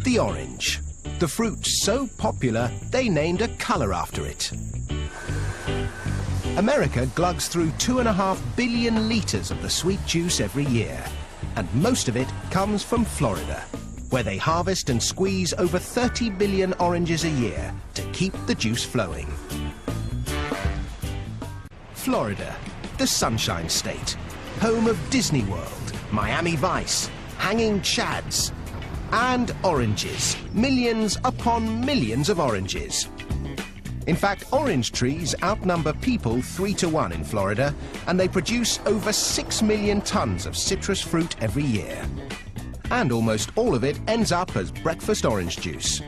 The orange. The fruit so popular, they named a color after it. America glugs through 2.5 billion liters of the sweet juice every year, and most of it comes from Florida, where they harvest and squeeze over 30 billion oranges a year to keep the juice flowing. Florida, the Sunshine State, home of Disney World, Miami Vice, hanging chads, and oranges. Millions upon millions of oranges. In fact, orange trees outnumber people 3 to 1 in Florida, and they produce over 6 million tons of citrus fruit every year. And almost all of it ends up as breakfast orange juice.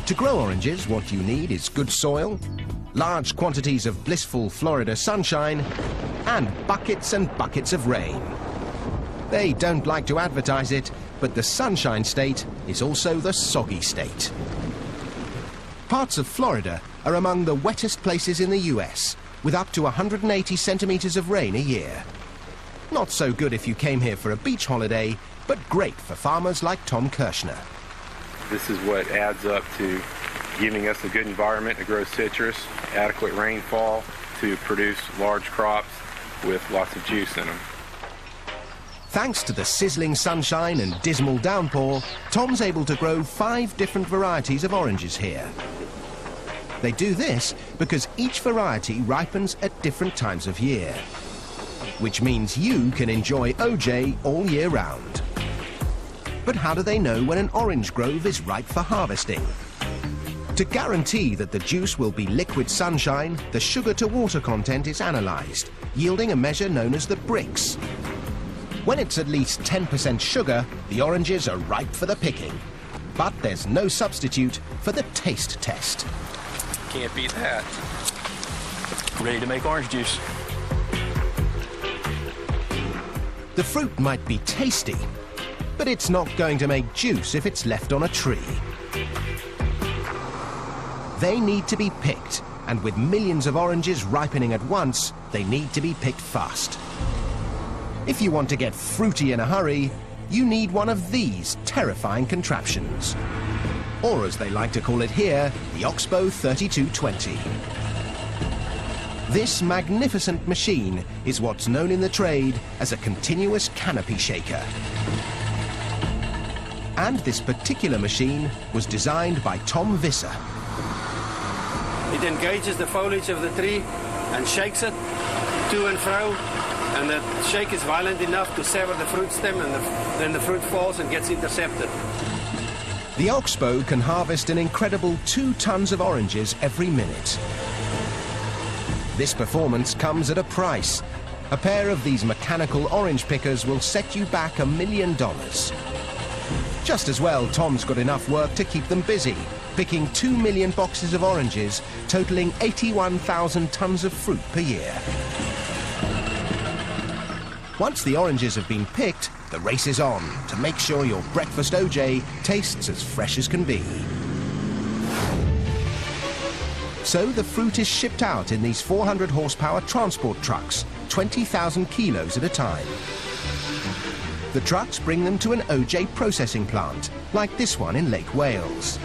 To grow oranges, what you need is good soil, large quantities of blissful Florida sunshine, and buckets of rain. They don't like to advertise it, but the Sunshine State is also the soggy state. Parts of Florida are among the wettest places in the US, with up to 180 centimeters of rain a year. Not so good if you came here for a beach holiday, but great for farmers like Tom Kirshner. This is what adds up to giving us a good environment to grow citrus, adequate rainfall to produce large crops with lots of juice in them. Thanks to the sizzling sunshine and dismal downpour, Tom's able to grow 5 different varieties of oranges here. They do this because each variety ripens at different times of year, which means you can enjoy OJ all year round. But how do they know when an orange grove is ripe for harvesting? To guarantee that the juice will be liquid sunshine, the sugar-to-water content is analyzed, yielding a measure known as the Brix. When it's at least 10% sugar, the oranges are ripe for the picking. But there's no substitute for the taste test. Can't beat that. Ready to make orange juice. The fruit might be tasty, but it's not going to make juice if it's left on a tree. They need to be picked, and with millions of oranges ripening at once, they need to be picked fast. If you want to get fruity in a hurry, you need one of these terrifying contraptions. Or as they like to call it here, the Oxbow 3220. This magnificent machine is what's known in the trade as a continuous canopy shaker. And this particular machine was designed by Tom Visser. It engages the foliage of the tree and shakes it to and fro, and the shake is violent enough to sever the fruit stem, and then the fruit falls and gets intercepted. The Oxbow can harvest an incredible 2 tons of oranges every minute. This performance comes at a price. A pair of these mechanical orange pickers will set you back $1 million. Just as well, Tom's got enough work to keep them busy, picking 2 million boxes of oranges, totaling 81,000 tons of fruit per year. Once the oranges have been picked, the race is on to make sure your breakfast OJ tastes as fresh as can be. So the fruit is shipped out in these 400 horsepower transport trucks, 20,000 kilos at a time. The trucks bring them to an OJ processing plant, like this one in Lake Wales.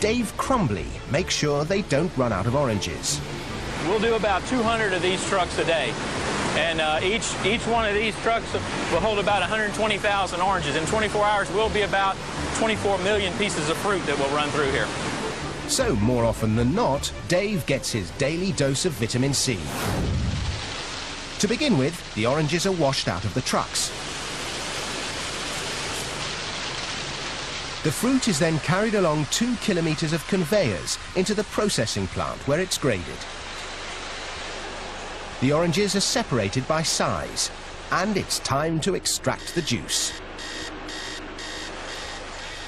Dave Crumbly makes sure they don't run out of oranges. We'll do about 200 of these trucks a day. And each one of these trucks will hold about 120,000 oranges. In 24 hours, we'll be about 24 million pieces of fruit that will run through here. So, more often than not, Dave gets his daily dose of vitamin C. To begin with, the oranges are washed out of the trucks. The fruit is then carried along 2 kilometers of conveyors into the processing plant where it's graded. The oranges are separated by size, and it's time to extract the juice.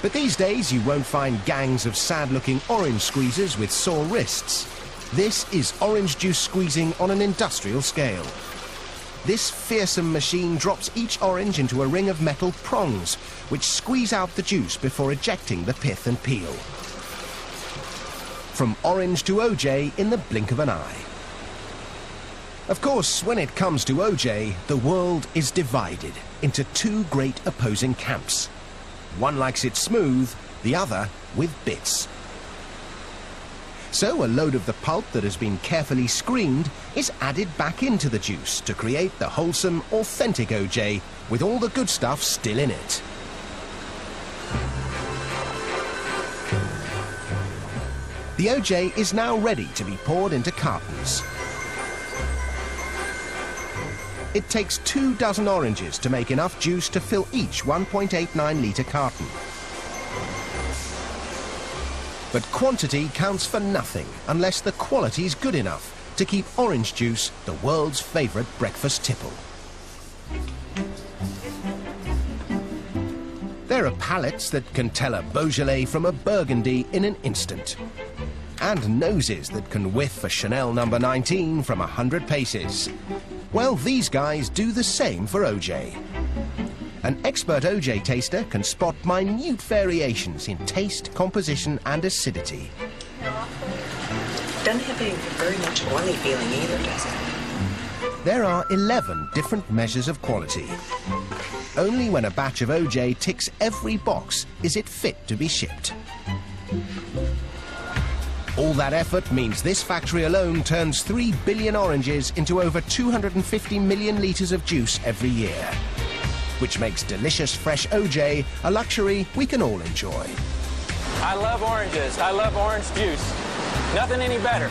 But these days you won't find gangs of sad-looking orange squeezers with sore wrists. This is orange juice squeezing on an industrial scale. This fearsome machine drops each orange into a ring of metal prongs, which squeeze out the juice before ejecting the pith and peel. From orange to OJ in the blink of an eye. Of course, when it comes to OJ, the world is divided into 2 great opposing camps. One likes it smooth, the other with bits. So a load of the pulp that has been carefully screened is added back into the juice to create the wholesome, authentic OJ with all the good stuff still in it. The OJ is now ready to be poured into cartons. It takes 24 oranges to make enough juice to fill each 1.89-litre carton. But quantity counts for nothing unless the quality's good enough to keep orange juice the world's favourite breakfast tipple. There are palates that can tell a Beaujolais from a Burgundy in an instant. And noses that can whiff a Chanel No. 19 from 100 paces. Well, these guys do the same for OJ. An expert OJ taster can spot minute variations in taste, composition and acidity. Doesn't have a very much oily feeling either, does it? There are 11 different measures of quality. Only when a batch of OJ ticks every box is it fit to be shipped. All that effort means this factory alone turns 3 billion oranges into over 250 million litres of juice every year, which makes delicious fresh OJ a luxury we can all enjoy. I love oranges. I love orange juice. Nothing any better.